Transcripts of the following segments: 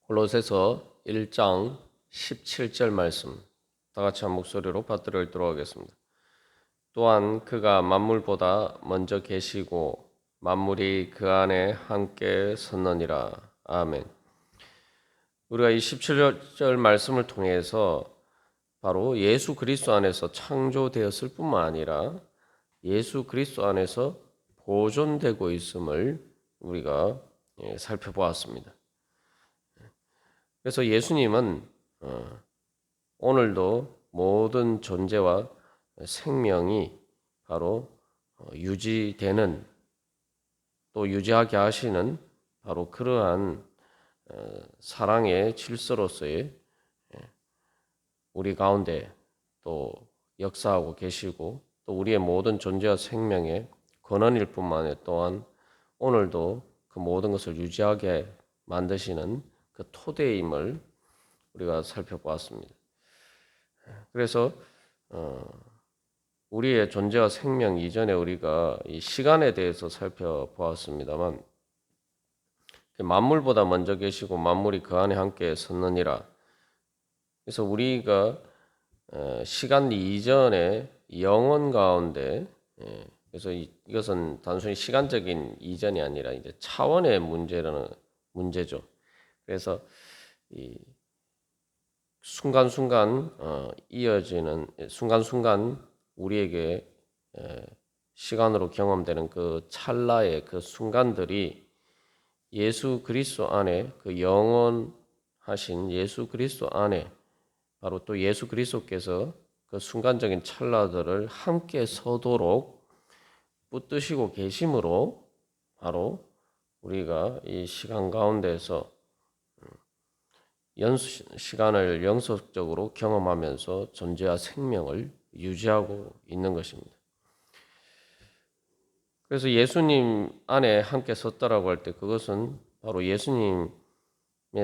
골로새서 1장 17절 말씀 다 같이 한 목소리로 받들어 읽도록 하겠습니다. 또한 그가 만물보다 먼저 계시고 만물이 그 안에 함께 섰느니라. 아멘. 우리가 이 17절 말씀을 통해서 바로 예수 그리스도 안에서 창조되었을 뿐만 아니라 예수 그리스도 안에서 보존되고 있음을 우리가 살펴보았습니다. 그래서 예수님은 오늘도 모든 존재와 생명이 바로 유지되는 또 유지하게 하시는 바로 그러한 사랑의 질서로서의 우리 가운데 또 역사하고 계시고 또 우리의 모든 존재와 생명의 근원일 뿐만 아니라 또한 오늘도 그 모든 것을 유지하게 만드시는 그 토대임을 우리가 살펴보았습니다. 그래서 우리의 존재와 생명 이전에 우리가 이 시간에 대해서 살펴보았습니다만 만물보다 먼저 계시고 만물이 그 안에 함께 섰느니라. 그래서 우리가 시간 이전에 영원 가운데 그래서 이것은 단순히 시간적인 이전이 아니라 이제 차원의 문제죠. 그래서 이 순간순간 이어지는 순간순간 우리에게 시간으로 경험되는 그 찰나의 그 순간들이 예수 그리스도 안에 그 영원하신 예수 그리스도 안에 바로 또 예수 그리스도께서 그 순간적인 찰나들을 함께 서도록 붙드시고 계심으로 바로 우리가 이 시간 가운데서 시간을 영속적으로 경험하면서 존재와 생명을 유지하고 있는 것입니다. 그래서 예수님 안에 함께 섰다라고 할 때 그것은 바로 예수님의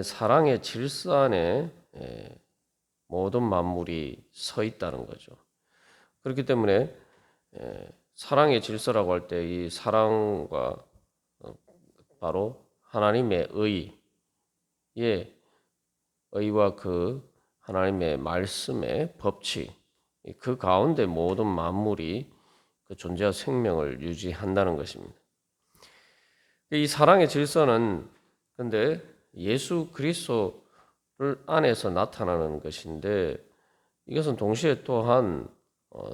사랑의 질서 안에 모든 만물이 서 있다는 거죠. 그렇기 때문에 사랑의 질서라고 할 때 이 사랑과 바로 하나님의 의와 그 하나님의 말씀의 법칙 그 가운데 모든 만물이 그 존재와 생명을 유지한다는 것입니다. 이 사랑의 질서는 근데 예수 그리스도를 안에서 나타나는 것인데 이것은 동시에 또한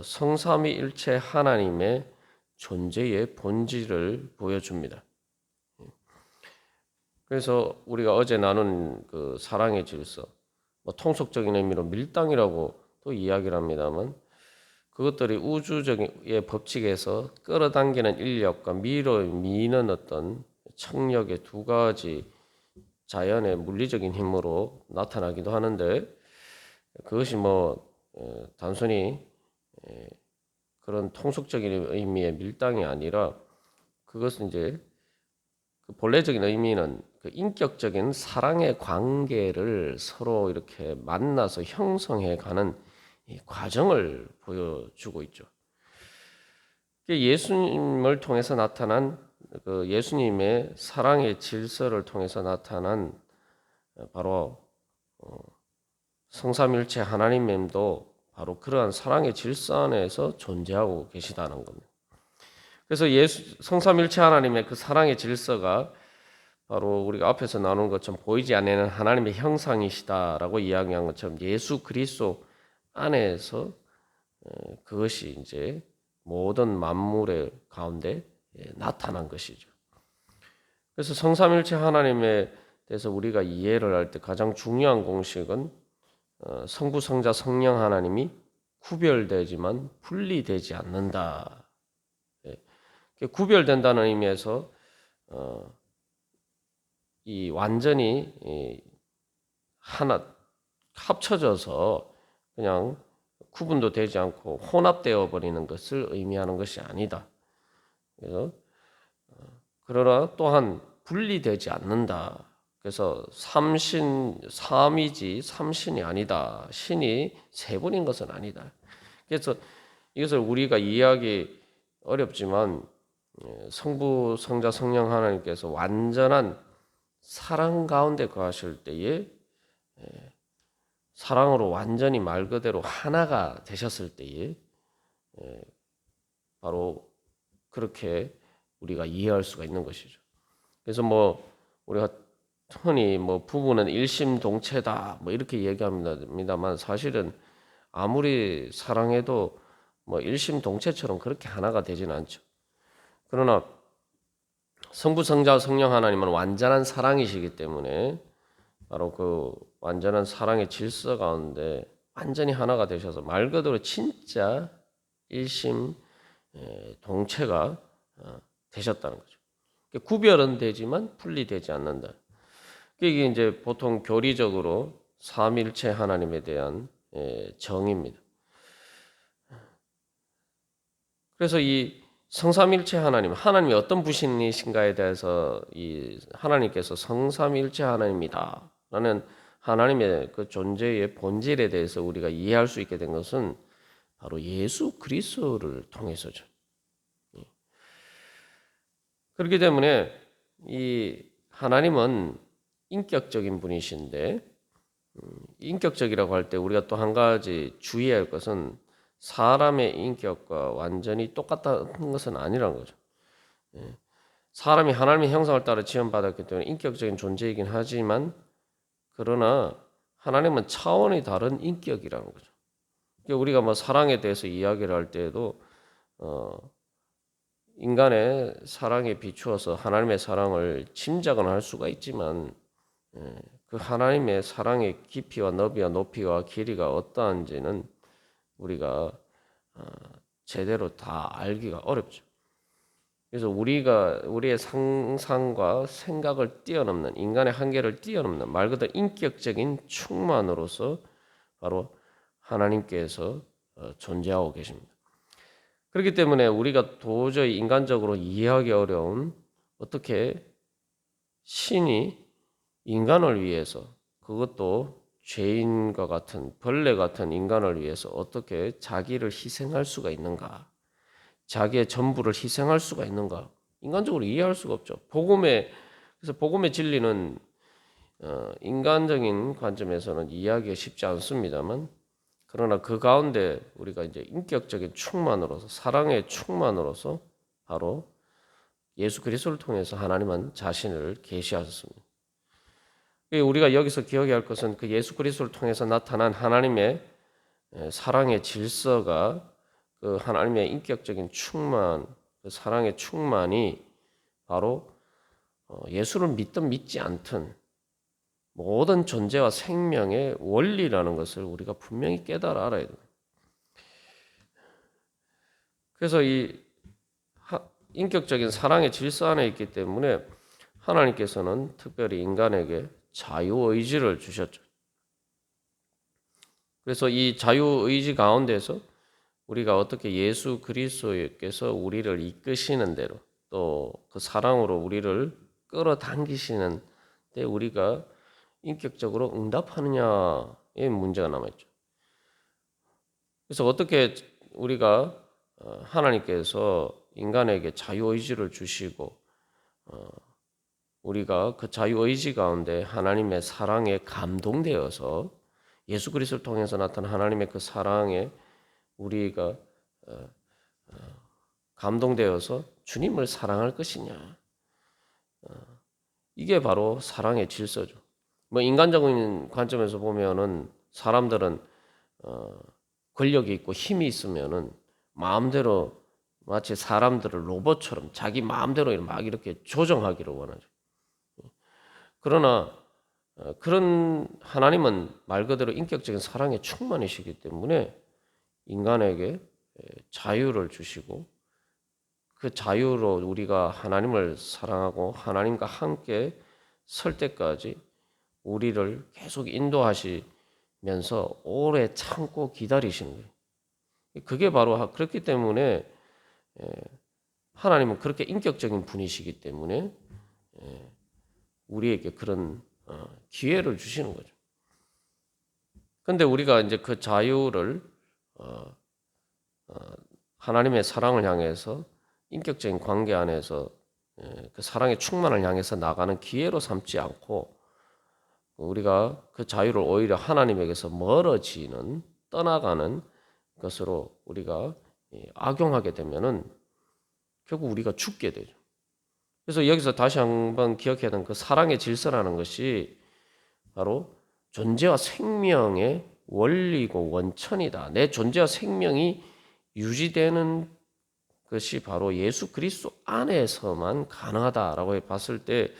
성삼위일체 하나님의 존재의 본질을 보여줍니다. 그래서 우리가 어제 나눈 그 사랑의 질서, 통속적인 의미로 밀당이라고 또 이야기를 합니다만 그것들이 우주적인 법칙에서 끌어당기는 인력과 미는 어떤 청력의 두 가지 자연의 물리적인 힘으로 나타나기도 하는데 그것이 단순히 그런 통속적인 의미의 밀당이 아니라 그것은 이제 그 본래적인 의미는 그 인격적인 사랑의 관계를 서로 이렇게 만나서 형성해가는 이 과정을 보여주고 있죠. 예수님을 통해서 나타난 그 예수님의 사랑의 질서를 통해서 나타난 바로 성삼일체 하나님도 바로 그러한 사랑의 질서 안에서 존재하고 계시다는 겁니다. 그래서 성삼일체 하나님의 그 사랑의 질서가 바로 우리가 앞에서 나눈 것처럼 보이지 않는 하나님의 형상이시다라고 이야기한 것처럼 예수 그리스도 안에서 그것이 이제 모든 만물의 가운데 나타난 것이죠. 그래서 성삼일체 하나님에 대해서 우리가 이해를 할 때 가장 중요한 공식은 성부, 성자, 성령 하나님이 구별되지만 분리되지 않는다. 구별된다는 의미에서 이 완전히 하나 합쳐져서 그냥 구분도 되지 않고 혼합되어 버리는 것을 의미하는 것이 아니다. 그래서 그러나 또한 분리되지 않는다. 그래서 삼이지 삼신이 아니다. 신이 세 분인 것은 아니다. 그래서 이것을 우리가 이해하기 어렵지만 성부, 성자, 성령 하나님께서 완전한 사랑 가운데 거하실 때에 사랑으로 완전히 말 그대로 하나가 되셨을 때에 바로 그렇게 우리가 이해할 수가 있는 것이죠. 그래서 우리가 흔히 부부는 일심동체다 이렇게 얘기합니다만 사실은 아무리 사랑해도 일심동체처럼 그렇게 하나가 되지는 않죠. 그러나 성부, 성자, 성령 하나님은 완전한 사랑이시기 때문에 바로 그 완전한 사랑의 질서 가운데 완전히 하나가 되셔서 말 그대로 진짜 일심 동체가 되셨다는 거죠. 구별은 되지만 분리되지 않는다. 이게 이제 보통 교리적으로 삼일체 하나님에 대한 정의입니다. 그래서 이 성삼일체 하나님이 어떤 분이신가에 대해서 이 하나님께서 성삼일체 하나님이다라는 하나님의 그 존재의 본질에 대해서 우리가 이해할 수 있게 된 것은 바로 예수 그리스도를 통해서죠. 그렇기 때문에 이 하나님은 인격적인 분이신데 인격적이라고 할 때 우리가 또 한 가지 주의해야 할 것은 사람의 인격과 완전히 똑같다는 것은 아니라는 거죠. 사람이 하나님의 형상을 따라 지음받았기 때문에 인격적인 존재이긴 하지만 그러나 하나님은 차원이 다른 인격이라는 거죠. 우리가 사랑에 대해서 이야기를 할 때에도 인간의 사랑에 비추어서 하나님의 사랑을 짐작은 할 수가 있지만 그 하나님의 사랑의 깊이와 너비와 높이와 길이가 어떠한지는 우리가 제대로 다 알기가 어렵죠. 그래서 우리의 상상과 생각을 뛰어넘는 인간의 한계를 뛰어넘는 말 그대로 인격적인 충만으로서 바로 하나님께서 존재하고 계십니다. 그렇기 때문에 우리가 도저히 인간적으로 이해하기 어려운 어떻게 신이 인간을 위해서 그것도 죄인과 같은 벌레 같은 인간을 위해서 어떻게 자기를 희생할 수가 있는가? 자기의 전부를 희생할 수가 있는가? 인간적으로 이해할 수가 없죠. 그래서 복음의 진리는 인간적인 관점에서는 이해하기가 쉽지 않습니다만 그러나 그 가운데 우리가 이제 인격적인 충만으로서 사랑의 충만으로서 바로 예수 그리스도를 통해서 하나님은 자신을 계시하셨습니다. 우리가 여기서 기억해야 할 것은 그 예수 그리스도를 통해서 나타난 하나님의 사랑의 질서가 그 하나님의 인격적인 충만, 그 사랑의 충만이 바로 예수를 믿든 믿지 않든 모든 존재와 생명의 원리라는 것을 우리가 분명히 깨달아 알아야 돼요. 그래서 이 인격적인 사랑의 질서 안에 있기 때문에 하나님께서는 특별히 인간에게 자유의지를 주셨죠. 그래서 이 자유의지 가운데서 우리가 어떻게 예수 그리스도께서 우리를 이끄시는 대로 또 그 사랑으로 우리를 끌어당기시는 데 우리가 인격적으로 응답하느냐의 문제가 남아있죠. 그래서 어떻게 우리가 하나님께서 인간에게 자유의지를 주시고 우리가 그 자유의지 가운데 하나님의 사랑에 감동되어서 예수 그리스도를 통해서 나타난 하나님의 그 사랑에 우리가 감동되어서 주님을 사랑할 것이냐. 이게 바로 사랑의 질서죠. 인간적인 관점에서 보면은 사람들은 권력이 있고 힘이 있으면은 마음대로 마치 사람들을 로봇처럼 자기 마음대로 막 이렇게 조정하기를 원하죠. 그러나 그런 하나님은 말 그대로 인격적인 사랑에 충만이시기 때문에 인간에게 자유를 주시고 그 자유로 우리가 하나님을 사랑하고 하나님과 함께 설 때까지 우리를 계속 인도하시면서 오래 참고 기다리시는 거예요. 그게 바로 그렇기 때문에 하나님은 그렇게 인격적인 분이시기 때문에 우리에게 그런 기회를 주시는 거죠. 그런데 우리가 이제 그 자유를 하나님의 사랑을 향해서 인격적인 관계 안에서 그 사랑의 충만을 향해서 나가는 기회로 삼지 않고 우리가 그 자유를 오히려 하나님에게서 멀어지는 떠나가는 것으로 우리가 악용하게 되면은 결국 우리가 죽게 되죠. 그래서 여기서 다시 한번 기억해야 되는 그 사랑의 질서라는 것이 바로 존재와 생명의 원리고 원천이다. 내 존재와 생명이 유지되는 것이 바로 예수 그리스도 안에서만 가능하다라고 봤을 때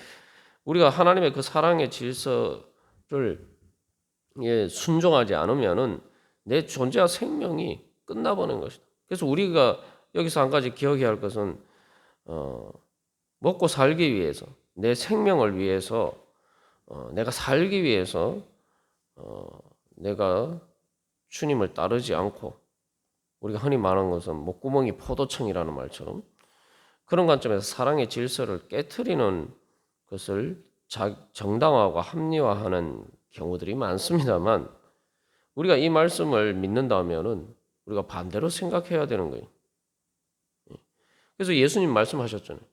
우리가 하나님의 그 사랑의 질서를 순종하지 않으면은 내 존재와 생명이 끝나버리는 것이다. 그래서 우리가 여기서 한 가지 기억해야 할 것은 먹고 살기 위해서 내 생명을 위해서 내가 살기 위해서 내가 주님을 따르지 않고 우리가 흔히 말하는 것은 목구멍이 포도청이라는 말처럼 그런 관점에서 사랑의 질서를 깨트리는 것을 정당화하고 합리화하는 경우들이 많습니다만 우리가 이 말씀을 믿는다면은 우리가 반대로 생각해야 되는 거예요. 그래서 예수님 말씀하셨잖아요.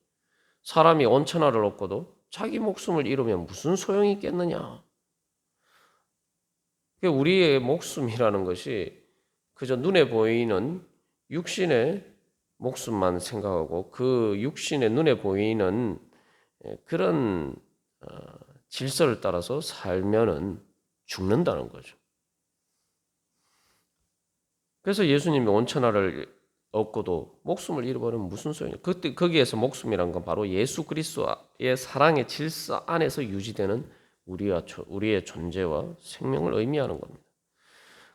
사람이 온천하를 얻고도 자기 목숨을 잃으면 무슨 소용이 있겠느냐. 우리의 목숨이라는 것이 그저 눈에 보이는 육신의 목숨만 생각하고 그 육신의 눈에 보이는 그런 질서를 따라서 살면은 죽는다는 거죠. 그래서 예수님이 온천하를 얻고도 목숨을 잃어버리면 무슨 소용이냐. 그때 거기에서 목숨이란 건 바로 예수 그리스도의 사랑의 질서 안에서 유지되는 우리의 존재와 생명을 의미하는 겁니다.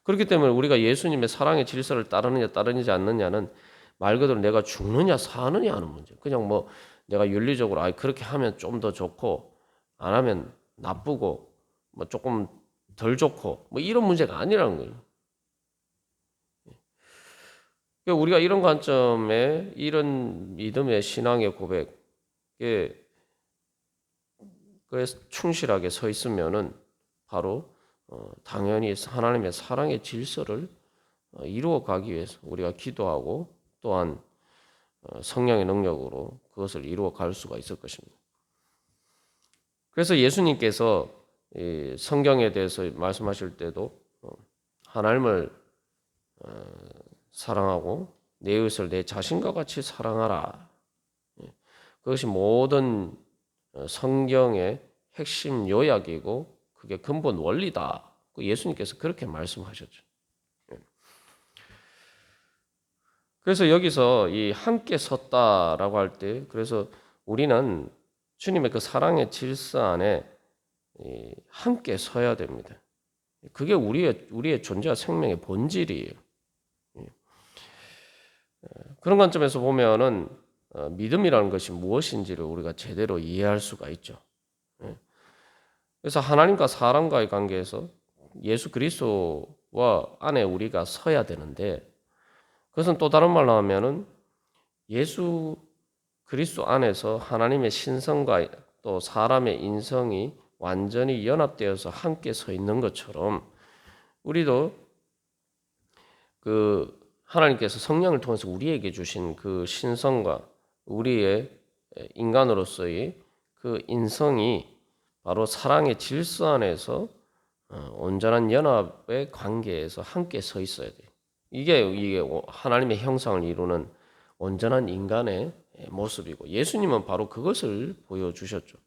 그렇기 때문에 우리가 예수님의 사랑의 질서를 따르느냐 따르지 않느냐는 말 그대로 내가 죽느냐 사느냐 하는 문제. 그냥 뭐 내가 윤리적으로 그렇게 하면 좀 더 좋고 안 하면 나쁘고 뭐 조금 덜 좋고 뭐 이런 문제가 아니라는 거예요. 우리가 이런 관점에 이런 믿음의 신앙의 고백에 충실하게 서 있으면은 바로 당연히 하나님의 사랑의 질서를 이루어 가기 위해서 우리가 기도하고 또한 성령의 능력으로 그것을 이루어 갈 수가 있을 것입니다. 그래서 예수님께서 성경에 대해서 말씀하실 때도 하나님을 사랑하고 내 이웃을 내 자신과 같이 사랑하라. 그것이 모든 성경의 핵심 요약이고 그게 근본 원리다. 예수님께서 그렇게 말씀하셨죠. 그래서 여기서 이 함께 섰다라고 할 때 그래서 우리는 주님의 그 사랑의 질서 안에 함께 서야 됩니다. 그게 우리의 존재와 생명의 본질이에요. 그런 관점에서 보면은 믿음이라는 것이 무엇인지를 우리가 제대로 이해할 수가 있죠. 그래서 하나님과 사람과의 관계에서 예수 그리스도와 안에 우리가 서야 되는데 그것은 또 다른 말로 하면은 예수 그리스도 안에서 하나님의 신성과 또 사람의 인성이 완전히 연합되어서 함께 서 있는 것처럼 우리도 그 하나님께서 성령을 통해서 우리에게 주신 그 신성과 우리의 인간으로서의 그 인성이 바로 사랑의 질서 안에서 온전한 연합의 관계에서 함께 서 있어야 돼요. 이게 하나님의 형상을 이루는 온전한 인간의 모습이고 예수님은 바로 그것을 보여주셨죠.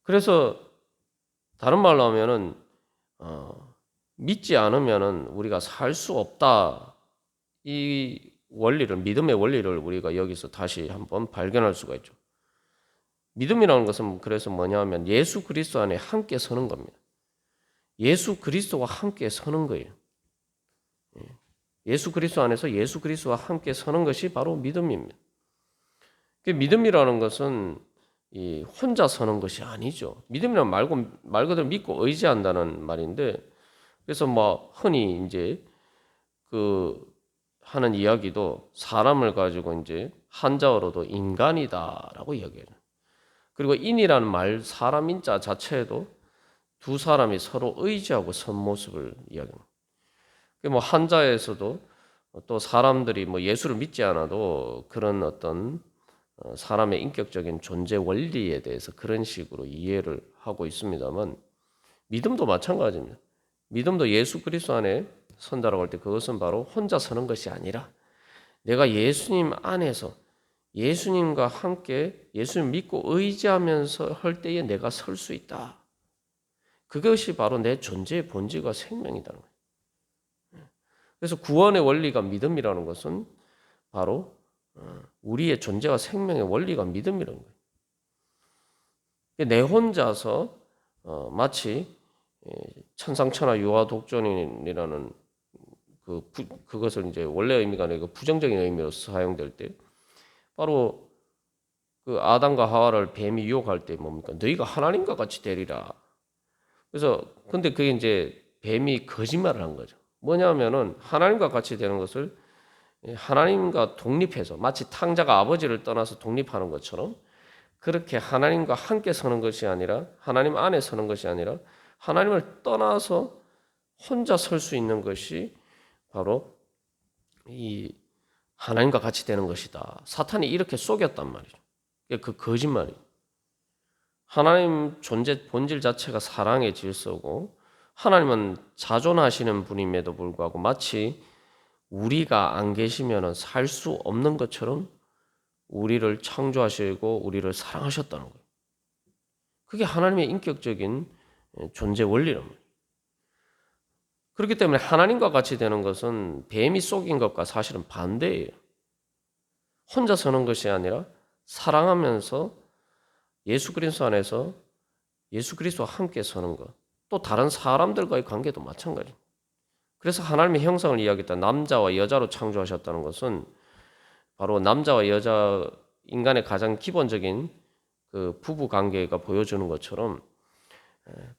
그래서 다른 말로 하면은 믿지 않으면은 우리가 살 수 없다. 이 원리를 믿음의 원리를 우리가 여기서 다시 한번 발견할 수가 있죠. 믿음이라는 것은 그래서 뭐냐면 예수 그리스도 안에 함께 서는 겁니다. 예수 그리스도와 함께 서는 거예요. 예수 그리스도 안에서 예수 그리스도와 함께 서는 것이 바로 믿음입니다. 믿음이라는 것은 혼자 서는 것이 아니죠. 믿음이란 말 그대로 믿고 의지한다는 말인데, 그래서 뭐 흔히 이제 그 하는 이야기도 사람을 가지고 이제 한자어로도 인간이다라고 이야기해요. 그리고 인이라는 말 사람 인자 자체에도 두 사람이 서로 의지하고 선 모습을 이야기합니다. 뭐 한자에서도 또 사람들이 뭐 예수를 믿지 않아도 그런 어떤 사람의 인격적인 존재 원리에 대해서 그런 식으로 이해를 하고 있습니다만 믿음도 마찬가지입니다. 믿음도 예수 그리스도 안에 선다라고 할 때 그것은 바로 혼자 서는 것이 아니라 내가 예수님 안에서 예수님과 함께 예수님 믿고 의지하면서 할 때에 내가 설 수 있다. 그것이 바로 내 존재의 본질과 생명이라는 거예요. 그래서 구원의 원리가 믿음이라는 것은 바로 우리의 존재와 생명의 원리가 믿음이라는 거예요. 내 혼자서 마치 천상천하 유아독존이라는 그것을 이제 원래 의미가 아니고 부정적인 의미로 사용될 때 바로 그 아담과 하와를 뱀이 유혹할 때 뭡니까? 너희가 하나님과 같이 되리라. 그래서 근데 그게 이제 뱀이 거짓말을 한 거죠. 뭐냐면은 하나님과 같이 되는 것을 하나님과 독립해서 마치 탕자가 아버지를 떠나서 독립하는 것처럼 그렇게 하나님과 함께 서는 것이 아니라 하나님 안에 서는 것이 아니라 하나님을 떠나서 혼자 설 수 있는 것이 바로 이 하나님과 같이 되는 것이다. 사탄이 이렇게 속였단 말이죠. 그 거짓말이. 하나님 존재 본질 자체가 사랑의 질서고 하나님은 자존하시는 분임에도 불구하고 마치 우리가 안 계시면 살 수 없는 것처럼 우리를 창조하시고 우리를 사랑하셨다는 거예요. 그게 하나님의 인격적인 존재 원리란 말이에요. 그렇기 때문에 하나님과 같이 되는 것은 뱀이 속인 것과 사실은 반대예요. 혼자 서는 것이 아니라 사랑하면서 예수 그리스도 안에서 예수 그리스도와 함께 서는 것. 또 다른 사람들과의 관계도 마찬가지입니다. 그래서 하나님의 형상을 이야기했다. 남자와 여자로 창조하셨다는 것은 바로 남자와 여자 인간의 가장 기본적인 그 부부 관계가 보여주는 것처럼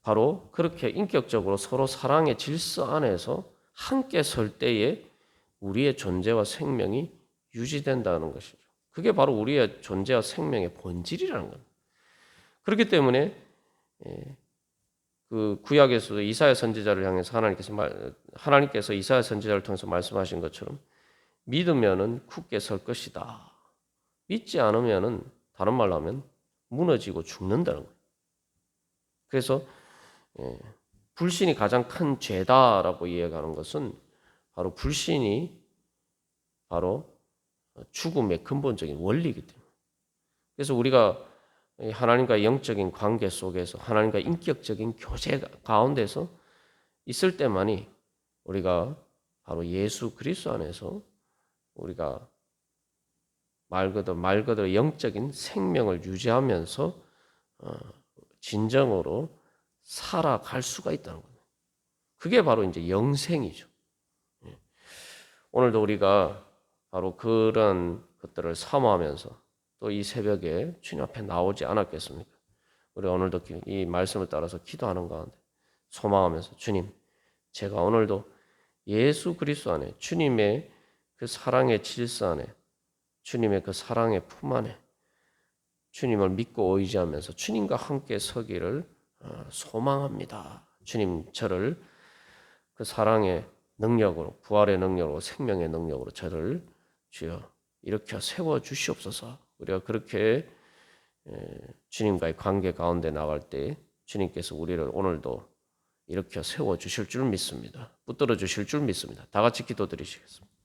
바로 그렇게 인격적으로 서로 사랑의 질서 안에서 함께 설 때에 우리의 존재와 생명이 유지된다는 것이죠. 그게 바로 우리의 존재와 생명의 본질이라는 겁니다. 그렇기 때문에 그 구약에서도 이사야 선지자를 향해서 하나님께서 이사야 선지자를 통해서 말씀하신 것처럼 믿으면은 굳게 설 것이다. 믿지 않으면은 다른 말로 하면 무너지고 죽는다는 거예요. 그래서 불신이 가장 큰 죄다라고 이해하는 것은 바로 불신이 바로 죽음의 근본적인 원리이기 때문에. 그래서 우리가 하나님과의 영적인 관계 속에서 하나님과 인격적인 교제 가운데서 있을 때만이 우리가 바로 예수 그리스도 안에서 우리가 말 그대로 영적인 생명을 유지하면서 진정으로 살아갈 수가 있다는 겁니다. 그게 바로 이제 영생이죠. 오늘도 우리가 바로 그런 것들을 사모하면서 또 이 새벽에 주님 앞에 나오지 않았겠습니까? 우리 오늘도 이 말씀을 따라서 기도하는 가운데 소망하면서 주님, 제가 오늘도 예수 그리스도 안에 주님의 그 사랑의 질서 안에 주님의 그 사랑의 품 안에 주님을 믿고 의지하면서 주님과 함께 서기를 소망합니다. 주님 저를 그 사랑의 능력으로 부활의 능력으로 생명의 능력으로 저를 주여 일으켜 세워 주시옵소서. 우리가 그렇게 주님과의 관계 가운데 나갈 때 주님께서 우리를 오늘도 일으켜 세워 주실 줄 믿습니다. 붙들어 주실 줄 믿습니다. 다 같이 기도드리시겠습니다.